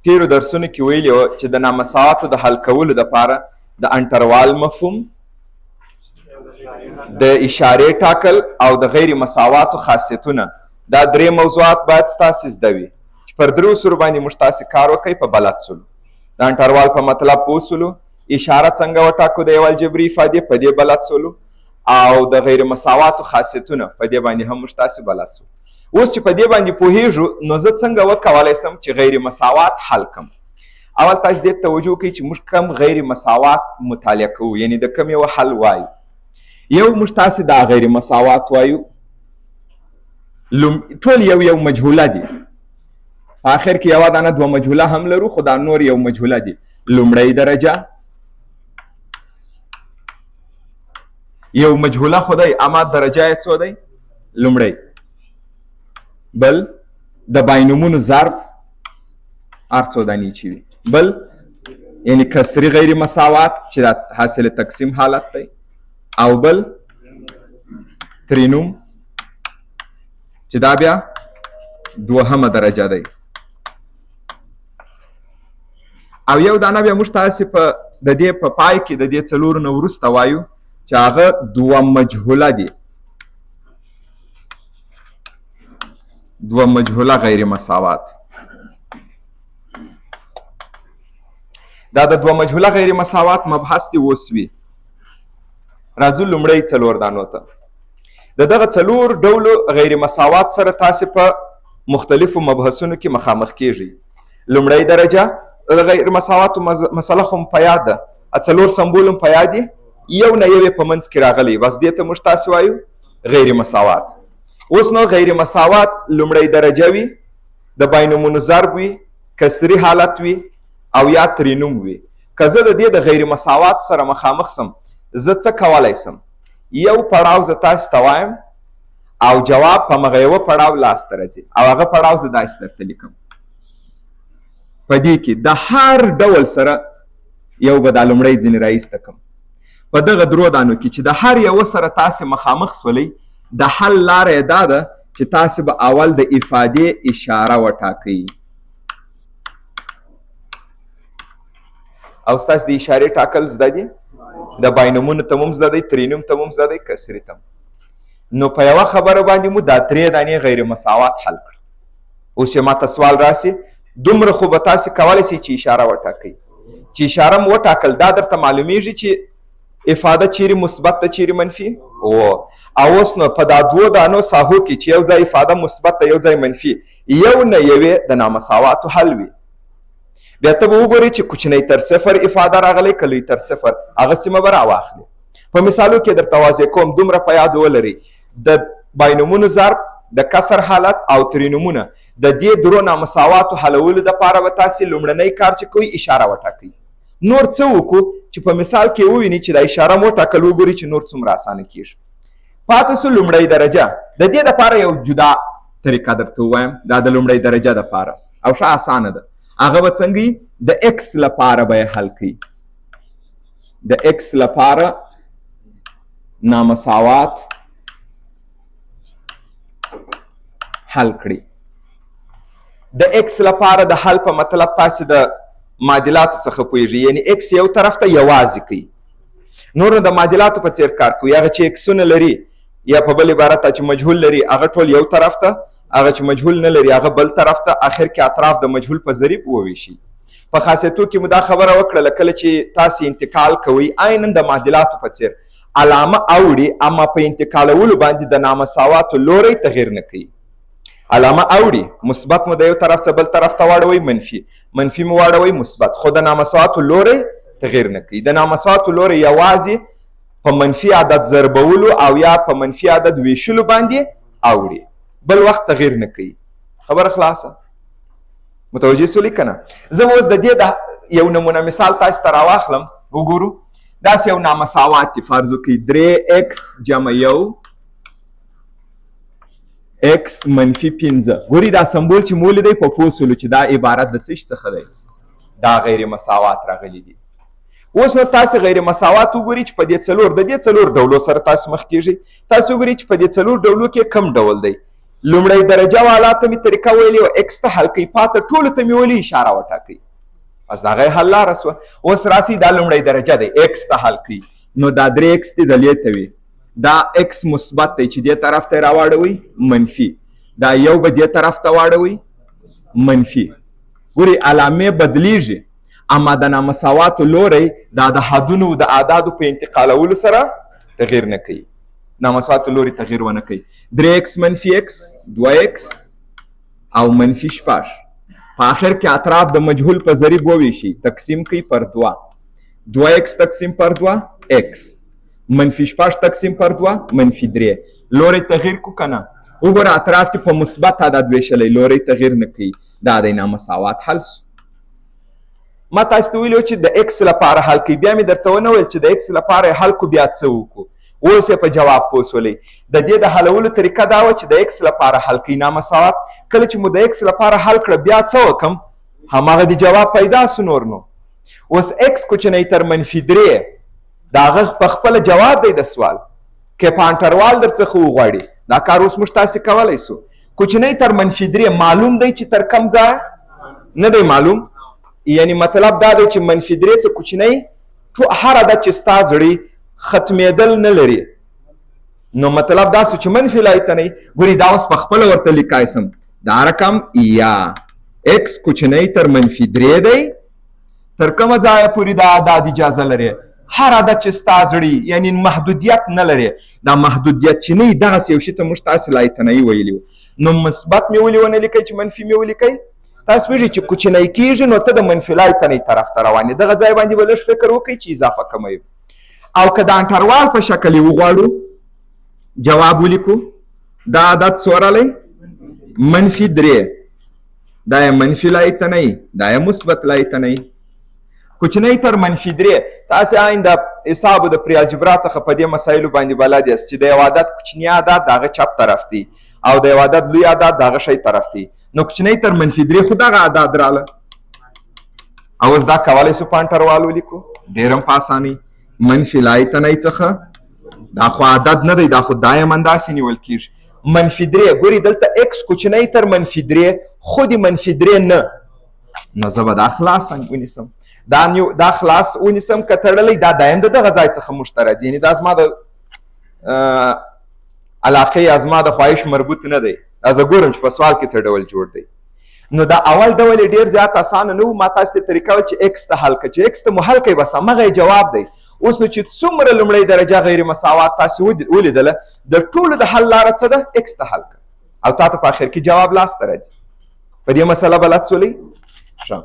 تیرو درسونو کې ویلي وو چې د نامساواتو د حل کولو دپاره د انټروال مفهوم، د اشارې ټاکل او د غیر مساواتو خاصیتونه، دا درې موضوعات باید ستاسې زده وي چې پر درو سرو باندې موږ تاسې کار وکئ په بلد سولو. د انټروال په مطلب پوه سولو، اشاره څنګه وټاکو د یو الجبري افادې په دې بلد سولو، او د غیر مساواتو خاصیتونه په دې باندې هم موږ تاسې بلد سو. اوس چې په دې باندې پوهیږو نو زه څنګه وکولی سم چې غیر مساوات حل کم. اول تاسو دې توجه وکړئ چې موږ کم غیر مساوات مطالعه کوو، یعنی د کم یو حل وایو. یو موږ تاسې دا غیر مساوات وایو، ټول یو مجهوله دي، په آخر کې یوه دانه دوه مجهوله هم لرو، خو دا نور یو مجهوله دي. لومړی درجه یو مجهوله خو دی، اما درجه یې څو دی؟ لومړی. بل د باینومونو ضرب هر څو دانې چې وي. بل یعنی کسري غیر مساوات چې دا حاصل تقسیم حالت دی. او بل ترینوم چې دا بیا دوهمه درجه دی. او یو دانه بیا موږ تاسې په د دې په پای کې د دې څلورو نه وروسته وایو چې هغه دوه مجهوله دي، دوه مجهوله غیر مساوات. دا د دوه مجهوله غیر مساوات مبحث دی اوس وي. راځو لومړی څلور دانو ته. د دغه څلور ډولو غیر مساوات سره تاسې په مختلفو مبحثونو کې مخامخ کیږئ. لومړی درجه د غیر مساواتو مسله خو په یاد ده، څلور سمبول هم په یاد دي، یو نه یو په منځ کې راغلی، بس دې ته موږ تاسې وایو غیر مساوات. اوس نو غیر مساوات لومړی درجه وي، د باینومونو ضرب وي، کسري حالت وي، او یا ترینوم وي. که زه د دې د غیر مساوات سره مخامخ سم، زه څه کولی سم؟ یو پړاو زه تاسې ته وایم او جواب په مغه یوه پړاو لاسته راځي، او هغه پړاو زه داسې درته لیکم. په دې کې د هر ډول سره یو به دا لومړی ځینې رایسته کم. په دغه درو دانو کې چې د هر یوه سره تاسې مخامخ سولئ، د حل لاره یې دا ده چې تاسې به اول د افادې اشاره وټاکئ، او ستاسې د اشارې ټاکل زده دي، د باینومونو ته هم زده دی، ترینوم ته هم زده دی، کسري ته. نو په یوه خبره باندې مو دا درې دانې غیر مساوات حل کړ. اوس چې ماته سوال راسي، دومره خو به تاسې کولی سئ چې اشاره وټاکئ. چې اشاره م وټاکل، دا درته معلومیږي چې افاده چیرې مثبت ده چیرې منفي. او اوس نو په دا دوو دانو ساحو کې چې یو ځای افاده مثبت ده یو ځای منفي، یو نه یوې د نامساواتو حل وي. بیا ته به وګورې چې کوچنی تر صفر افاده راغلی که لوی تر صفر، هغه سیمه به راواخلي. په مثالو کې درته واضح کوم، دومره په یاد ولرئ د باینومونو ضرب، د کسر حالت او ترینومونه، د دې درو نامساواتو حلولو دپاره به تاسې لومړنی کار چې کوئ اشاره وټاکئ. نور څه وکړو چې په مثال کې وویني چې دا اشاره مو ټاکل، وګوري چې نور څومره اسانه کیږي. پاتې سو لومړی درجه. د دې دپاره یو جدا طریقه درته ووایم، دا د لومړی درجه دپاره او ښه اسانه ده. هغه به څنګه د اکس لپاره به یې حل کړي. د اکس لپاره نامساوات حل کړي. د اکس لپاره د حل په مطلب تاسې د معادلاتو څخه پوهیږئ، یعنی اکس یو طرف ته یوازې کوي. نور نو د معادلاتو په څیر کار کوي، هغه چې اکسونه لري یا په بل عبارت چې مجهول لري هغه ټول یو طرف ته، هغه چې مجهول نه لري هغه بل طرف ته، آخر کې اطراف د مجهول په ضریب وویشي. په خاصیتو کې مو دا خبره وکړله کله چې تاسې انتقال کوئ عینا د معادلاتو په څیر علامه اوړي، اما په انتقالولو باندې د نامساواتو لوری تغییر نه کوي. علامه اوړي، مثبت مو د یو طرف څخه بل طرف ته واړوئ، منفي مو واړوئ مثبت، خو د نامساواتو لوری تغییر نه کوي. د نامساواتو لوری یوازې په منفي عدد ضربولو او یا په منفي عدد ویشلو باندې اوړي، بل وخت تغییر نه کوي. خبره خلاصه؟ متوجه سولې که نه؟ زه اوس د دې د یو نمونه مثال تاسو ته راواخلم. وګورو داسې یو نامساوات دی، فرض وکړئ 3x جمع 1 x منفي 5. ګوري دا سمبول چې مو لیدی په پوه سولو چې دا عبارت د څه شي څخه دی؟ دا غیر مساوات راغلی دي. اوس نو تاسې غیر مساوات وګورئ چې په دې څلور ډولو سره تاسو مخ کیږئ. تاسو وګورئ چې په دې څلور ډولو کې کم ډول دی. لومړی درجه والا ته مې طریقه ویلې وه اکس ته حل کوي پاته ټولو ته مې ویلي اشاره وټاکئ بس د هغه حل لاره سوه اوس راسئ دا لومړی درجه دی اکس ته حل کوي نو دا 3 اکس دي د لې ته وي دا اکس مثبت دی چې دې طرف ته یې راواړوئ منفي دا یو به دې طرف ته واړوئ منفي ګورئ علامې بدلیږي اما د نامساواتو لوری دا د حدونو د اعدادو په انتقالولو سره تغییر نه کوي نامساواتو لوری تغییر ونه کوي 3x منفي x 2x او منفي 6 په آخر کې اطراف د مجهول په ضریب وویشي تقسیم کوي پر 2x تقسیم پر 2 x منفي 6 تقسیم پر 2 منفي 3 لوری تغییر کو کنه وګوره اطراف چې په مثبت عدد ویشلی لوری تغییر نه کوي دا د نامساوات حل سو ما تاسو ته ویلو چې د اکس لپاره حل کوي بیا مې درته ونه ویل چې د اکس لپاره حل کو بیا څه وکړو اوس یې په جواب پوه شولئ د دې د حلولو طریقه دا وه چې د اکس لپاره حل کوي نامساوات کله چې مو د اکس لپاره حل کړه بیا څه وکړم هماغه د جواب پیدا سو نور نو اوس اکس کوچنی تر منفي 3 د هغه په خپله جواب دی د سوال که په انټروال در څخه وغواړي دا کار اوس موږ تاسې کولی سو کوچنی تر منفي 3 معلوم دی چې تر کم ځایه نه دی معلوم یعنی مطلب دا دی چې منفي 3 څه کوچنی هر عدد چې ستا زړی ختمېدل نه لري نو مطلب دا سو چې منفي لایتنی ګوري دا اوس په خپله ورته لیکای سم دا رقم یا اکس کوچنی تر منفي 3 دی تر کومه ځایه پورې دا عدد اجازه لري هر عدد چې ستا زړی یعنی محدودیت نه لري دا محدودیت چې نه وي دغسې یو شي ته موږ تاسې لایتنی ویلي نو مثبت مې ولې ونه لیکئ چې منفي مې ولیکئ تاسو ویلي چې کوچنی کېږي نو ته د منفي لایتنی طرف ته روان یې دغه ځای باندې به لږ فکر وکړئ چې اضافه کموي او که د انټروال په شکل یې وغواړو جواب ولیکو دا عدد څو رالی منفي 3 دا یې منفي لایتنی دا یې مثبت لایتنی کوچنی تر منفي 3 تاسې آینده حسابو د پری الجبرا څخه په دې مسایلو باندې بلد یاست چې د یو عدد کوچني عدد د هغه چپ طرف دی او د یو عدد لوی عدد د هغه شی طرف دی نو کوچنی تر منفي 3 خو دغه عدد راله او اوس دا کولی سو په انټروال ولیکو ډېر هم په اسانۍ منفي لایتنی څخه دا خو عدد نه دی دا خو دایم انداسې نیول کېږي منفي 3 ګوري دلته اکس کوچنی تر منفي 3 خو د منفي 3 نه نو زه به دا خلاص ونیسم دا خلاص ونیسم که تړلی دا دایم د دغه ځای څخه موږ ته راځي یعنې دا زما د علاقې یا زما د خواهش مربوط نه دی دا زه ګورم چې په سوال کې څه ډول جوړ دی نو دا اول ډول یې ډېر زیات اسانه نه و ما تاسو ته طریقه ویل چې اکس ته حل کړه چې اکس ته مو حل کوئ بس همغه یې جواب دی اوس نو چې څومره لومړی درجه غیر مساوات تاسې ولیدله د ټولو د حل لاره څه ده اکس ته حل کړه او تا ته په اخر کې جواب لاس ته راځي په دې مسله بلد سولئ ښه